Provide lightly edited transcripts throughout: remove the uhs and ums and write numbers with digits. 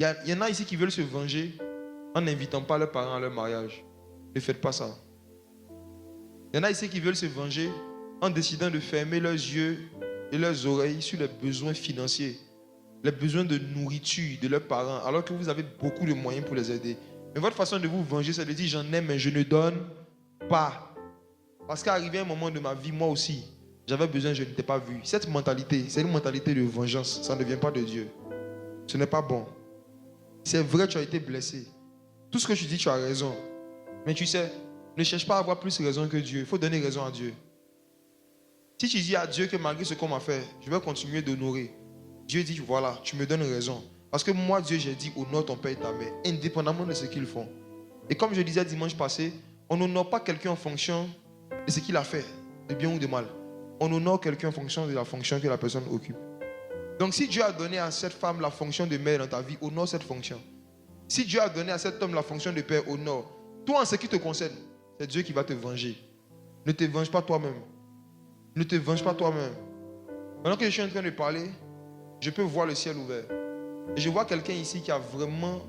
Il y en a ici qui veulent se venger en n'invitant pas leurs parents à leur mariage. Ne faites pas ça. Il y en a ici qui veulent se venger en décidant de fermer leurs yeux et leurs oreilles sur les besoins financiers, les besoins de nourriture de leurs parents, alors que vous avez beaucoup de moyens pour les aider. Mais votre façon de vous venger, c'est de dire j'en ai, mais je ne donne pas. Parce qu'arrivé un moment de ma vie, moi aussi, j'avais besoin, je ne t'ai pas vu. Cette mentalité, c'est une mentalité de vengeance. Ça ne vient pas de Dieu. Ce n'est pas bon. C'est vrai, tu as été blessé. Tout ce que tu dis, tu as raison. Mais tu sais, ne cherche pas à avoir plus raison que Dieu. Il faut donner raison à Dieu. Si tu dis à Dieu que malgré ce qu'on m'a fait, je vais continuer d'honorer. Dieu dit, voilà, tu me donnes raison. Parce que moi, Dieu, j'ai dit, honore ton père et ta mère, indépendamment de ce qu'ils font. Et comme je disais dimanche passé, on n'honore pas quelqu'un en fonction de ce qu'il a fait, de bien ou de mal. On honore quelqu'un en fonction de la fonction que la personne occupe. Donc si Dieu a donné à cette femme la fonction de mère dans ta vie, honore cette fonction. Si Dieu a donné à cet homme la fonction de père, honore. Toi, en ce qui te concerne, c'est Dieu qui va te venger. Ne te venge pas toi-même. Ne te venge pas toi-même. Pendant que je suis en train de parler, je peux voir le ciel ouvert. Et je vois quelqu'un ici qui a vraiment...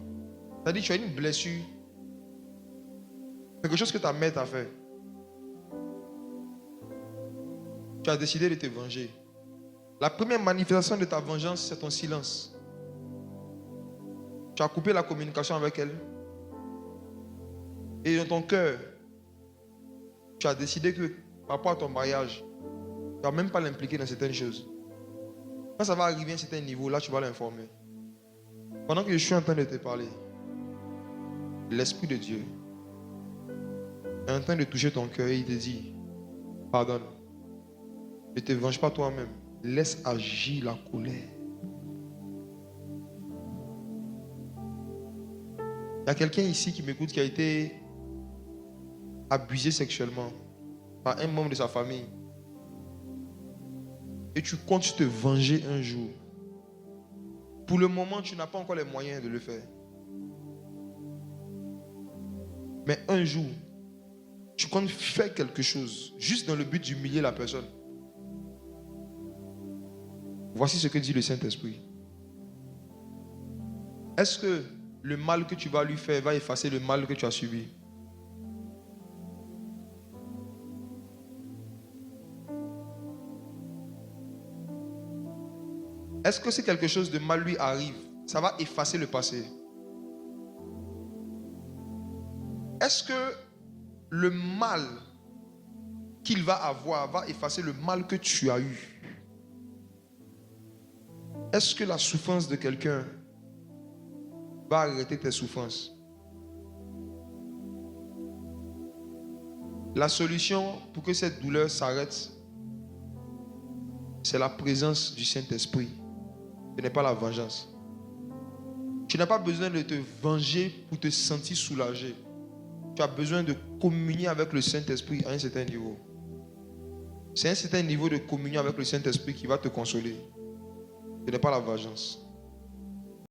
C'est-à-dire, tu as une blessure. Quelque chose que ta mère t'a fait. Tu as décidé de te venger. La première manifestation de ta vengeance, c'est ton silence. Tu as coupé la communication avec elle. Et dans ton cœur, tu as décidé que par rapport à ton mariage, tu ne vas même pas l'impliquer dans certaines choses. Quand ça va arriver à un certain niveau, là, tu vas l'informer. Pendant que je suis en train de te parler, l'Esprit de Dieu est en train de toucher ton cœur et il te dit, pardonne. Ne te venge pas toi-même. Laisse agir la colère. Il y a quelqu'un ici qui m'écoute qui a été abusé sexuellement par un membre de sa famille. Et tu comptes te venger un jour. Pour le moment, tu n'as pas encore les moyens de le faire. Mais un jour, tu comptes faire quelque chose, juste dans le but d'humilier la personne. Voici ce que dit le Saint-Esprit. Est-ce que le mal que tu vas lui faire va effacer le mal que tu as subi? Est-ce que si quelque chose de mal lui arrive, ça va effacer le passé? Est-ce que le mal qu'il va avoir va effacer le mal que tu as eu? Est-ce que la souffrance de quelqu'un va arrêter tes souffrances? La solution pour que cette douleur s'arrête, c'est la présence du Saint-Esprit. Ce n'est pas la vengeance. Tu n'as pas besoin de te venger pour te sentir soulagé. Tu as besoin de communier avec le Saint-Esprit à un certain niveau. C'est un certain niveau de communion avec le Saint-Esprit qui va te consoler. Ce n'est pas la vengeance.